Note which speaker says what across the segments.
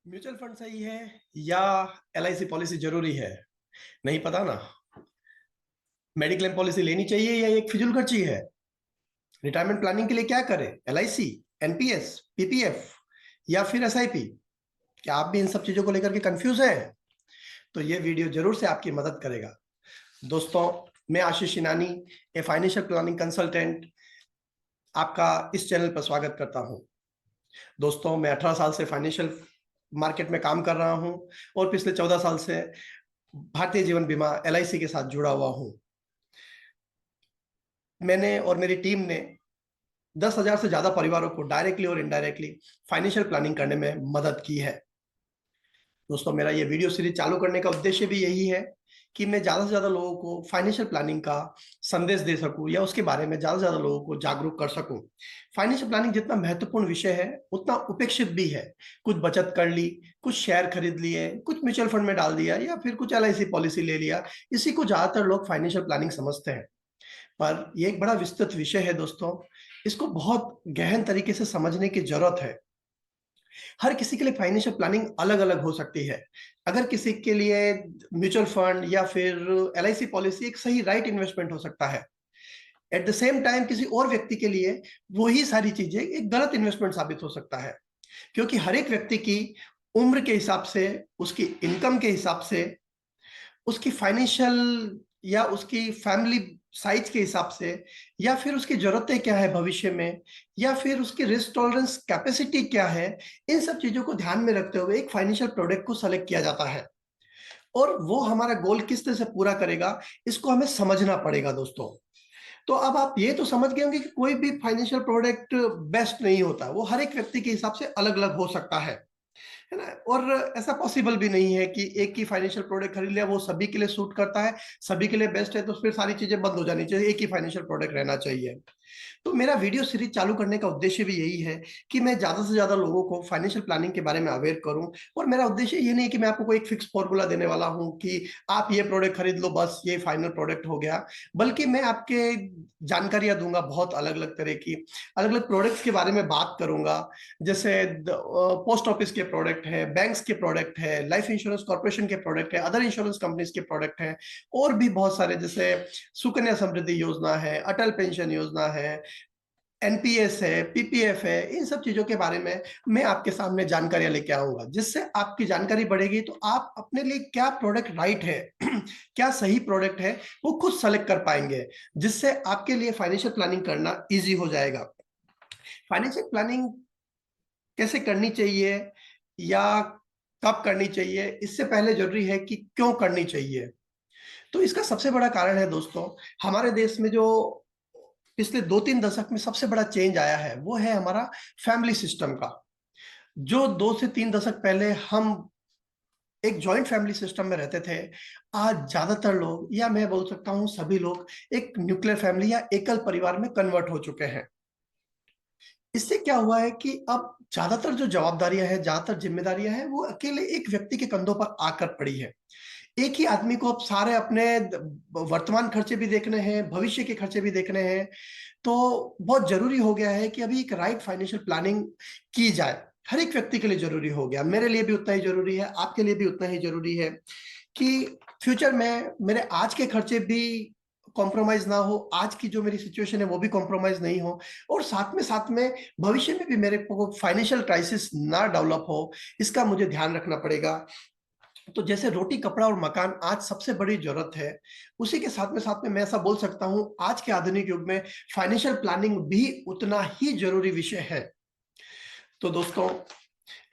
Speaker 1: Mutual fund सही है या एलआईसी पॉलिसी जरूरी है? नहीं पता ना। मेडिक्लेम पॉलिसी लेनी चाहिए या एक फिजूल खर्ची है? रिटायरमेंट प्लानिंग के लिए क्या करें? एलआईसी, एनपीएस, पीपीएफ या फिर एसआईपी? क्या आप भी इन सब चीजों को लेकर के कंफ्यूज हैं? तो ये वीडियो जरूर से आपकी मदद करेगा। दोस्तों, मैं Ashish Inani, a financial planning consultant, आपका इस चैनल पर स्वागत करता हूं। दोस्तों, मैं 18 साल से फाइनेंशियल मार्केट में काम कर रहा हूं और पिछले 14 साल से भारतीय जीवन बीमा एलआईसी के साथ जुड़ा हुआ हूं। मैंने और मेरी टीम ने 10,000 से ज्यादा परिवारों को डायरेक्टली और इनडायरेक्टली फाइनेंशियल प्लानिंग करने में मदद की है। दोस्तों, मेरा ये वीडियो सीरीज चालू करने का उद्देश्य भी यही है कि मैं ज्यादा से ज्यादा लोगों को फाइनेंशियल प्लानिंग का संदेश दे सकूं या उसके बारे में ज्यादा से ज्यादा लोगों को जागरूक कर सकूं। फाइनेंशियल प्लानिंग जितना महत्वपूर्ण विषय है उतना उपेक्षित भी है। कुछ बचत कर ली, कुछ शेयर खरीद लिए, कुछ म्यूचुअल फंड में डाल दिया या फिर कुछ एलआईसी पॉलिसी ले लिया, इसी को ज्यादातर लोग फाइनेंशियल प्लानिंग समझते हैं। पर यह एक बड़ा विस्तृत विषय है दोस्तों। इसको बहुत गहन तरीके से समझने की जरूरत है। हर किसी के लिए फाइनेंशियल प्लानिंग अलग अलग हो सकती है। अगर किसी के लिए म्यूचुअल फंड या फिर एलआईसी पॉलिसी एक सही राइट इन्वेस्टमेंट हो सकता है, एट द सेम टाइम किसी और व्यक्ति के लिए वही सारी चीजें एक गलत इन्वेस्टमेंट साबित हो सकता है। क्योंकि हर एक व्यक्ति की उम्र के हिसाब से, उसकी इनकम के हिसाब से, उसकी फाइनेंशियल या उसकी फैमिली साइज के हिसाब से, या फिर उसकी जरूरतें क्या है भविष्य में, या फिर उसकी रिस्क टॉलरेंस कैपेसिटी क्या है, इन सब चीजों को ध्यान में रखते हुए एक फाइनेंशियल प्रोडक्ट को सेलेक्ट किया जाता है। और वो हमारा गोल किस तरह से पूरा करेगा, इसको हमें समझना पड़ेगा दोस्तों। तो अब आप ये तो समझ गए होंगे कि कोई भी फाइनेंशियल प्रोडक्ट बेस्ट नहीं होता, वो हर एक व्यक्ति के हिसाब से अलग अलग हो सकता है ना। और ऐसा पॉसिबल भी नहीं है कि एक ही फाइनेंशियल प्रोडक्ट खरीद लिया वो सभी के लिए सूट करता है, सभी के लिए बेस्ट है, तो फिर सारी चीजें बंद हो जानी चाहिए, एक ही फाइनेंशियल प्रोडक्ट रहना चाहिए। तो मेरा वीडियो सीरीज चालू करने का उद्देश्य भी यही है कि मैं ज्यादा से ज्यादा लोगों को फाइनेंशियल प्लानिंग के बारे में अवेयर करूं। और मेरा उद्देश्य ये नहीं कि मैं आपको कोई एक फिक्स फॉर्मूला देने वाला हूं कि आप ये प्रोडक्ट खरीद लो बस ये फाइनल प्रोडक्ट हो गया, बल्कि मैं आपके जानकारियां दूंगा बहुत अलग अलग तरह की। अलग अलग प्रोडक्ट्स के बारे में बात करूंगा, जैसे पोस्ट ऑफिस के प्रोडक्ट है, बैंक्स के प्रोडक्ट है, लाइफ इंश्योरेंस कॉर्पोरेशन के प्रोडक्ट है, अदर इंश्योरेंस कंपनीज के प्रोडक्ट है, और भी बहुत सारे, जैसे सुकन्या समृद्धि योजना है, अटल पेंशन योजना है, एनपीएस है, पीपीएफ है। इन सब चीजों के बारे में मैं आपके सामने जानकारियां लेके आऊंगा, जिससे आपकी जानकारी बढ़ेगी तो आप अपने लिए क्या प्रोडक्ट राइट है क्या सही प्रोडक्ट है वो खुद सेलेक्ट कर पाएंगे, जिससे आपके लिए फाइनेंशियल प्लानिंग करना इजी हो जाएगा। फाइनेंशियल प्लानिंग कैसे करनी चाहिए या कब करनी चाहिए, इससे पहले जरूरी है कि क्यों करनी चाहिए। तो इसका सबसे बड़ा कारण है दोस्तों, हमारे देश में जो पिछले 2-3 दशक में सबसे बड़ा चेंज आया है वो है हमारा फैमिली सिस्टम का। जो 2 से 3 दशक पहले हम एक जॉइंट फैमिली सिस्टम में रहते थे, आज ज्यादातर लोग, या मैं बोल सकता हूं सभी लोग, एक न्यूक्लियर फैमिली या एकल परिवार में कन्वर्ट हो चुके हैं। इससे क्या हुआ है कि अब ज्यादातर जो जवाबदारियां हैं, ज्यादातर जिम्मेदारियां हैं, वो अकेले एक व्यक्ति के कंधों पर आकर पड़ी है। एक ही आदमी को अब सारे अपने वर्तमान खर्चे भी देखने हैं, भविष्य के खर्चे भी देखने हैं। तो बहुत जरूरी हो गया है कि अभी एक राइट फाइनेंशियल प्लानिंग की जाए। हर एक व्यक्ति के लिए जरूरी हो गया, मेरे लिए भी उतना ही जरूरी है, आपके लिए भी उतना ही जरूरी है कि फ्यूचर में मेरे आज के खर्चे भी कॉम्प्रोमाइज ना हो, आज की जो मेरी सिचुएशन है वो भी कॉम्प्रोमाइज नहीं हो, और साथ में भविष्य में भी मेरे को फाइनेंशियल क्राइसिस ना डेवलप हो, इसका मुझे ध्यान रखना पड़ेगा। तो जैसे रोटी, कपड़ा और मकान आज सबसे बड़ी जरूरत है, उसी के साथ में मैं ऐसा बोल सकता हूं आज के आधुनिक युग में फाइनेंशियल प्लानिंग भी उतना ही जरूरी विषय है। तो दोस्तों,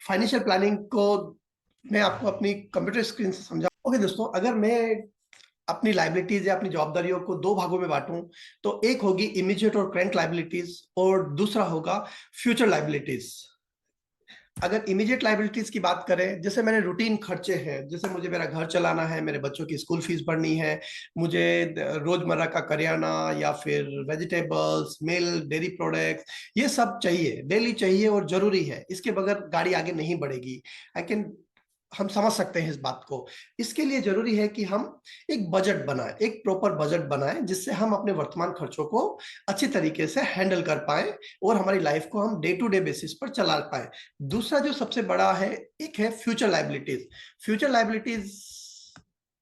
Speaker 1: फाइनेंशियल प्लानिंग को मैं आपको अपनी कंप्यूटर स्क्रीन से समझा। ओके दोस्तों, अगर मैं अपनी लाइबिलिटीज या अपनी जवाबदारियों को दो भागों में बांटूं, तो एक होगी इमीडिएट और करंट लाइबिलिटीज और दूसरा होगा फ्यूचर लाइबिलिटीज। अगर इमीडिएट लाइबिलिटीज की बात करें, जैसे मैंने रूटीन खर्चे हैं, जैसे मुझे मेरा घर चलाना है, मेरे बच्चों की स्कूल फीस भरनी है, मुझे रोजमर्रा का करियाना या फिर वेजिटेबल्स, मिल्क, डेयरी प्रोडक्ट्स, ये सब चाहिए, डेली चाहिए और जरूरी है, इसके बगैर गाड़ी आगे नहीं बढ़ेगी। आई कैन हम समझ सकते हैं इस बात को। इसके लिए जरूरी है कि हम एक बजट बनाएं, एक प्रॉपर बजट बनाएं, जिससे हम अपने वर्तमान खर्चों को अच्छी तरीके से हैंडल कर पाए और हमारी लाइफ को हम डे टू डे बेसिस पर चला पाए। दूसरा जो सबसे बड़ा है, एक है फ्यूचर लायबिलिटीज। फ्यूचर लायबिलिटीज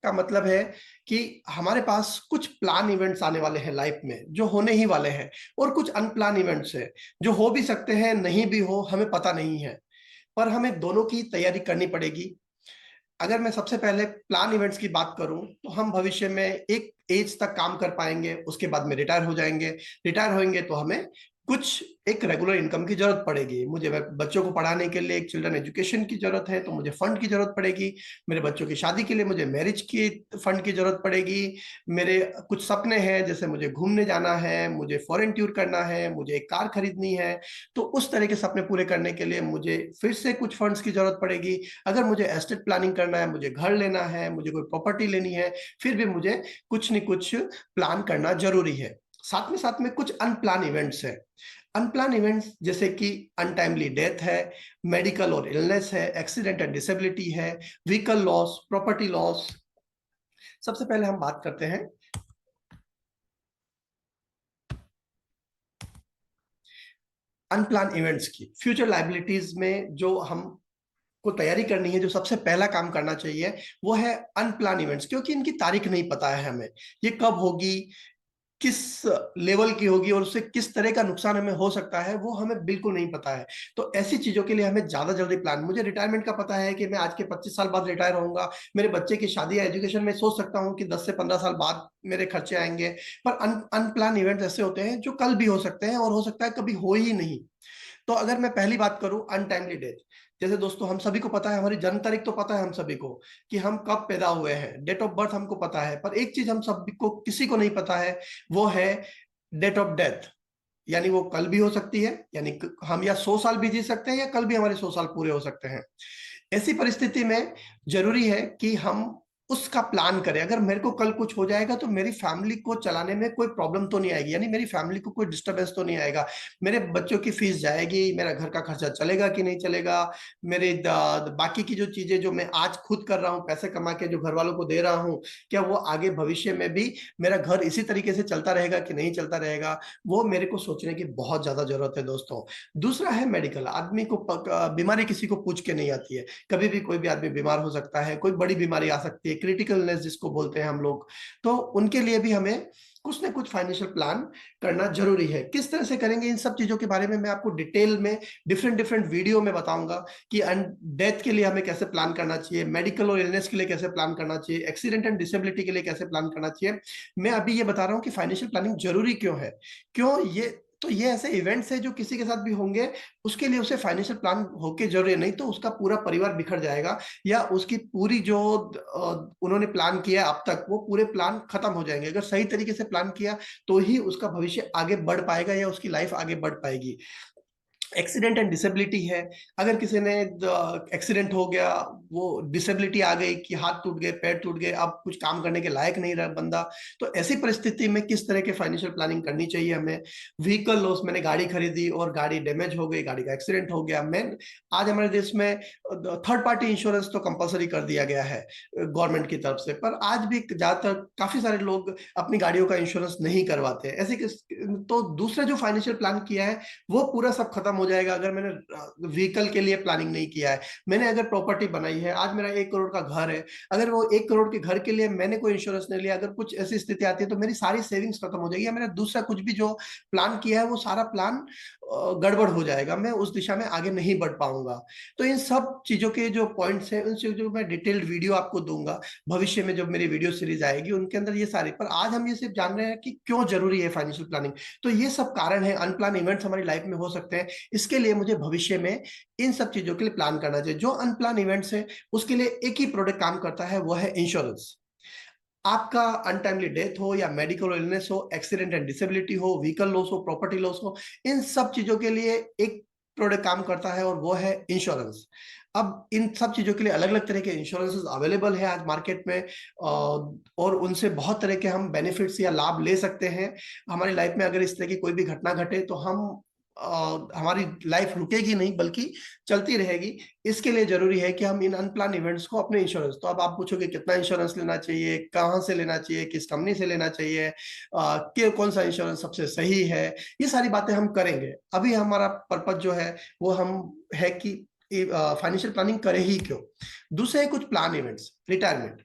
Speaker 1: का मतलब है कि हमारे पास कुछ प्लान इवेंट्स आने वाले हैं लाइफ में, जो होने ही वाले हैं, और कुछ अनप्लान इवेंट्स है जो हो भी सकते हैं, नहीं भी हो, हमें पता नहीं है, पर हमें दोनों की तैयारी करनी पड़ेगी। अगर मैं सबसे पहले प्लान इवेंट्स की बात करूं, तो हम भविष्य में एक एज तक काम कर पाएंगे, उसके बाद में रिटायर हो जाएंगे। रिटायर होंगे तो हमें कुछ एक रेगुलर इनकम की जरूरत पड़ेगी। मुझे बच्चों को पढ़ाने के लिए एक चिल्ड्रन एजुकेशन की जरूरत है, तो मुझे फंड की जरूरत पड़ेगी। मेरे बच्चों की शादी के लिए मुझे मैरिज की फंड की जरूरत पड़ेगी। मेरे कुछ सपने हैं, जैसे मुझे घूमने जाना है, मुझे फॉरेन टूर करना है, मुझे एक कार खरीदनी है, तो उस तरह के सपने पूरे करने के लिए मुझे फिर से कुछ फंड्स की जरूरत पड़ेगी। अगर मुझे एस्टेट प्लानिंग करना है, मुझे घर लेना है, मुझे कोई प्रॉपर्टी लेनी है, फिर भी मुझे कुछ न कुछ प्लान करना जरूरी है। साथ में कुछ अनप्लान इवेंट्स है। अनप्लान इवेंट्स जैसे कि अनटाइमली डेथ है, मेडिकल और इलनेस है, एक्सीडेंट एंड डिसेबिलिटी है, व्हीकल लॉस, प्रॉपर्टी लॉस। सबसे पहले हम बात करते हैं अनप्लान इवेंट्स की। फ्यूचर लायबिलिटीज में जो हम को तैयारी करनी है, जो सबसे पहला काम करना चाहिए, वो है अनप्लान इवेंट्स। क्योंकि इनकी तारीख नहीं पता है हमें, ये कब होगी, किस लेवल की होगी, और उससे किस तरह का नुकसान हमें हो सकता है, वो हमें बिल्कुल नहीं पता है। तो ऐसी चीजों के लिए हमें ज्यादा जल्दी प्लान, मुझे रिटायरमेंट का पता है कि मैं आज के 25 साल बाद रिटायर होऊंगा, मेरे बच्चे की शादी या एजुकेशन में सोच सकता हूँ कि 10 से 15 साल बाद मेरे खर्चे आएंगे। पर अनप्लान इवेंट्स ऐसे होते हैं जो कल भी हो सकते हैं, और हो सकता है कभी हो ही नहीं। तो अगर मैं पहली बात करूं, अनटाइमली डेथ। जैसे दोस्तों, हम सभी को पता है, हमारी जन्म तारीख तो पता है हम सभी को कि हम कब पैदा हुए हैं, डेट ऑफ बर्थ हमको पता है, पर एक चीज हम सभी को, किसी को नहीं पता है, वो है डेट ऑफ डेथ। यानी वो कल भी हो सकती है, यानी हम या 100 साल भी जी सकते हैं, या कल भी हमारे 100 साल पूरे हो सकते हैं। ऐसी परिस्थिति में जरूरी है कि हम उसका प्लान करें। अगर मेरे को कल कुछ हो जाएगा, तो मेरी फैमिली को चलाने में कोई प्रॉब्लम तो नहीं आएगी, यानी मेरी फैमिली को कोई डिस्टरबेंस तो नहीं आएगा। मेरे बच्चों की फीस जाएगी, मेरा घर का खर्चा चलेगा कि नहीं चलेगा, मेरे बाकी की जो चीजें जो मैं आज खुद कर रहा हूँ, पैसे कमा के जो घर वालों को दे रहा हूँ, क्या वो आगे भविष्य में भी मेरा घर इसी तरीके से चलता रहेगा कि नहीं चलता रहेगा, वो मेरे को सोचने की बहुत ज्यादा जरूरत है दोस्तों। दूसरा है मेडिकल। आदमी को बीमारी किसी को पूछ के नहीं आती है। कभी भी कोई भी आदमी बीमार हो सकता है, कोई बड़ी बीमारी आ सकती है, क्रिटिकल इलनेस जिसको बोलते हैं हम लोग। तो उनके लिए भी हमें कुछ ना कुछ फाइनेंशियल प्लान करना जरूरी है। किस तरह से करेंगे, इन सब चीजों के बारे में मैं आपको डिटेल में डिफरेंट डिफरेंट वीडियो में बताऊंगा कि डेथ के लिए हमें कैसे प्लान करना चाहिए, मेडिकल और इलनेस के लिए कैसे प्लान करना चाहिए, एक्सीडेंट एंड डिसेबिलिटी के लिए कैसे प्लान करना चाहिए। मैं अभी ये बता रहा हूँ कि फाइनेंशियल प्लानिंग जरूरी क्यों है, क्यों ये। तो ये ऐसे इवेंट्स है जो किसी के साथ भी होंगे, उसके लिए उसे फाइनेंशियल प्लान होके जरूरी है, नहीं तो उसका पूरा परिवार बिखर जाएगा, या उसकी पूरी जो उन्होंने प्लान किया अब तक, वो पूरे प्लान खत्म हो जाएंगे। अगर सही तरीके से प्लान किया, तो ही उसका भविष्य आगे बढ़ पाएगा, या उसकी लाइफ आगे बढ़ पाएगी। एक्सीडेंट एंड डिसेबिलिटी है। अगर किसी ने एक्सीडेंट हो गया, वो डिसेबिलिटी आ गई कि हाथ टूट गए, पैर टूट गए, अब कुछ काम करने के लायक नहीं रहा बंदा, तो ऐसी परिस्थिति में किस तरह के फाइनेंशियल प्लानिंग करनी चाहिए हमें। व्हीकल लॉस, मैंने गाड़ी खरीदी और गाड़ी डैमेज हो गई, गाड़ी का एक्सीडेंट हो गया। मैं आज हमारे देश में थर्ड पार्टी इंश्योरेंस तो कंपलसरी कर दिया गया है गवर्नमेंट की तरफ से, पर आज भी ज्यादातर काफी सारे लोग अपनी गाड़ियों का इंश्योरेंस नहीं करवाते ऐसे तो दूसरा जो फाइनेंशियल प्लान किया है, वो पूरा सब खत्म हो जाएगा। अगर मैंने व्हीकल के लिए प्लानिंग नहीं किया है, मैंने अगर प्रॉपर्टी बनाई है, आज मेरा 1 करोड़ का घर है, अगर वो 1 करोड़ के घर के लिए मैंने कोई इंश्योरेंस नहीं लिया, अगर कुछ ऐसी स्थिति आती है, तो मेरी सारी सेविंग्स खत्म हो जाएगी, मेरा दूसरा कुछ भी जो प्लान किया है, वो सारा प्लान गड़बड़ हो जाएगा, मैं उस दिशा में आगे नहीं बढ़ पाऊंगा। तो इन सब चीजों के जो पॉइंट्स हैं, उन चीजों मैं डिटेल्ड वीडियो आपको दूंगा भविष्य में, जब मेरी वीडियो सीरीज आएगी उनके अंदर ये सारी। पर आज हम ये सिर्फ जान रहे हैं कि क्यों जरूरी है फाइनेंशियल प्लानिंग। तो ये सब कारण है, अनप्लान इवेंट्स हमारी लाइफ में हो सकते हैं, इसके लिए मुझे भविष्य में इन सब चीजों के लिए प्लान करना चाहिए। जो अनप्लान इवेंट्स है, उसके लिए एक ही प्रोडक्ट काम करता है, वो है इंश्योरेंस। आपका अनटाइमली डेथ हो, या मेडिकल इलनेस हो, एक्सीडेंट एंड डिसेबिलिटी हो, व्हीकल लॉस हो, प्रॉपर्टी लॉस हो, इन सब चीजों के लिए एक प्रोडक्ट काम करता है, और वो है इंश्योरेंस। अब इन सब चीजों के लिए अलग अलग तरह के इंश्योरेंसेस अवेलेबल है आज मार्केट में, और उनसे बहुत तरह के हम बेनिफिट्स या लाभ ले सकते हैं। हमारी लाइफ में अगर इस तरह की कोई भी घटना घटे, तो हम हमारी लाइफ रुकेगी नहीं बल्कि चलती रहेगी। इसके लिए जरूरी है कि हम इन अनप्लान इवेंट्स को अपने इंश्योरेंस, तो अब आप पूछोगे कितना इंश्योरेंस लेना चाहिए, कहाँ से लेना चाहिए, किस कंपनी से लेना चाहिए, कि कौन सा इंश्योरेंस सबसे सही है, ये सारी बातें हम करेंगे। अभी हमारा पर्पज जो है वो हम है कि फाइनेंशियल प्लानिंग करें ही क्यों। दूसरे कुछ प्लान इवेंट्स, रिटायरमेंट।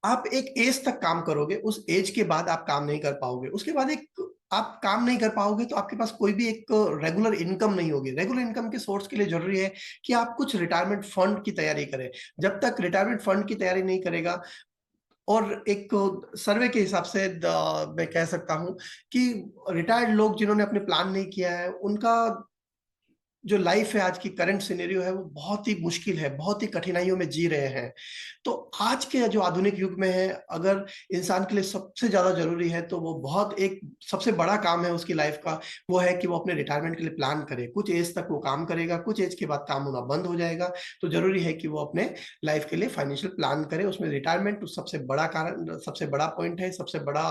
Speaker 1: आप एक एज तक काम करोगे, उस एज के बाद आप काम नहीं कर पाओगे, उसके बाद एक आप काम नहीं कर पाओगे तो आपके पास कोई भी एक रेगुलर इनकम नहीं होगी। रेगुलर इनकम के सोर्स के लिए जरूरी है कि आप कुछ रिटायरमेंट फंड की तैयारी करें। जब तक रिटायरमेंट फंड की तैयारी नहीं करेगा, और एक सर्वे के हिसाब से मैं कह सकता हूं कि रिटायर्ड लोग जिन्होंने अपने प्लान नहीं किया है, उनका जो लाइफ है, आज की करंट सिनेरियो है, वो बहुत ही मुश्किल है, बहुत ही कठिनाइयों में जी रहे हैं। तो आज के जो आधुनिक युग में है, अगर इंसान के लिए सबसे ज्यादा जरूरी है तो वो बहुत एक सबसे बड़ा काम है उसकी लाइफ का, वो है कि वो अपने रिटायरमेंट के लिए प्लान करे। कुछ एज तक वो काम करेगा, कुछ एज के बाद काम होना बंद हो जाएगा। तो जरूरी है कि वो अपने लाइफ के लिए फाइनेंशियल प्लान करे। उसमें रिटायरमेंट सबसे बड़ा कारण, सबसे बड़ा पॉइंट है, सबसे बड़ा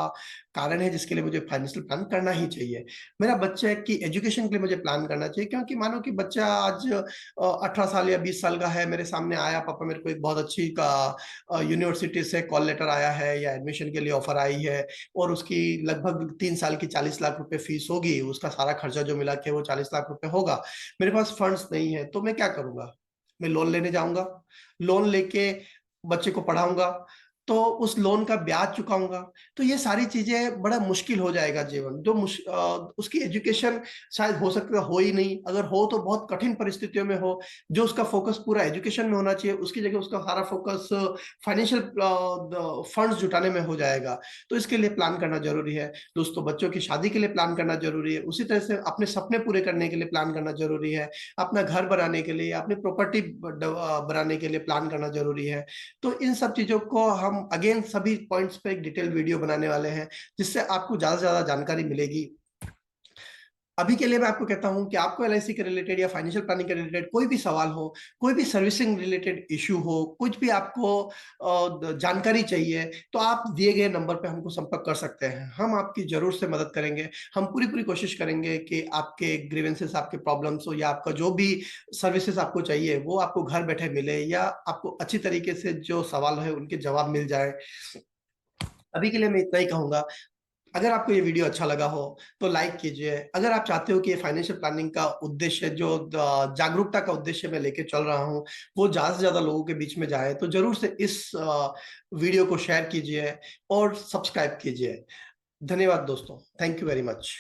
Speaker 1: कारण है जिसके लिए मुझे फाइनेंशियल प्लान करना ही चाहिए। मेरा बच्चे की एजुकेशन के लिए मुझे प्लान करना चाहिए, क्योंकि मानो कि बच्चा आज 18 साल या 20 साल का है, मेरे सामने आया, पापा मेरे को एक बहुत अच्छी का यूनिवर्सिटी से कॉल लेटर आया है या एडमिशन के लिए ऑफर आई है, और उसकी लगभग 3 साल की 40 लाख रुपए फीस होगी, उसका सारा खर्चा जो मिला के वो 40 लाख रुपए होगा। मेरे पास फंड्स नहीं है, तो मैं क्या करूंगा? मैं लोन लेने जाऊंगा, लोन लेके बच्चे को पढ़ाऊंगा, तो उस लोन का ब्याज चुकाऊंगा। तो ये सारी चीजें बड़ा मुश्किल हो जाएगा जीवन। उसकी एजुकेशन शायद हो सकता हो ही नहीं, अगर हो तो बहुत कठिन परिस्थितियों में हो। जो उसका फोकस पूरा एजुकेशन में होना चाहिए, उसकी जगह उसका सारा फोकस फाइनेंशियल फंड्स जुटाने में हो जाएगा। तो इसके लिए प्लान करना जरूरी है दोस्तों। बच्चों की शादी के लिए प्लान करना जरूरी है, उसी तरह से अपने सपने पूरे करने के लिए प्लान करना जरूरी है, अपना घर बनाने के लिए, अपनी प्रॉपर्टी बनाने के लिए प्लान करना जरूरी है। तो इन सब चीजों को हम अगेन सभी पॉइंट्स पे एक डिटेल वीडियो बनाने वाले हैं, जिससे आपको ज्यादा से ज्यादा जानकारी मिलेगी। अभी के लिए मैं आपको कहता हूं कि आपको एलआईसी के रिलेटेड या फाइनेंशियल प्लानिंग के रिलेटेड कोई भी सवाल हो, कोई भी सर्विसिंग रिलेटेड इश्यू हो, कुछ भी आपको जानकारी चाहिए, तो आप दिए गए नंबर पे हमको संपर्क कर सकते हैं। हम आपकी जरूर से मदद करेंगे। हम पूरी पूरी कोशिश करेंगे कि आपके ग्रीवेंसेस, आपके प्रॉब्लम्स हो, या आपका जो भी सर्विसेज आपको चाहिए वो आपको घर बैठे मिले, या आपको अच्छी तरीके से जो सवाल है उनके जवाब मिल जाए। अभी के लिए मैं इतना ही कहूंगा। अगर आपको ये वीडियो अच्छा लगा हो तो लाइक कीजिए। अगर आप चाहते हो कि ये फाइनेंशियल प्लानिंग का उद्देश्य, जो जागरूकता का उद्देश्य मैं लेके चल रहा हूँ, वो ज्यादा से ज्यादा लोगों के बीच में जाए, तो जरूर से इस वीडियो को शेयर कीजिए और सब्सक्राइब कीजिए। धन्यवाद दोस्तों, थैंक यू वेरी मच।